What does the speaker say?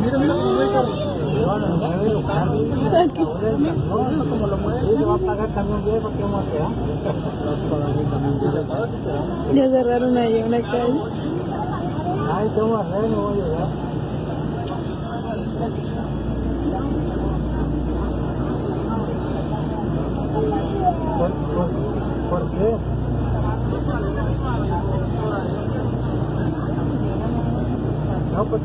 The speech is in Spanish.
Mira, mira cómo mueve el carro. No, como lo mueve. Se va a pagar el camión viejo, ¿qué vamos a quedar? Ya cerraron ahí una calle. Ay, tengo a ver, no voy a llegar. ¿Por qué? No, pues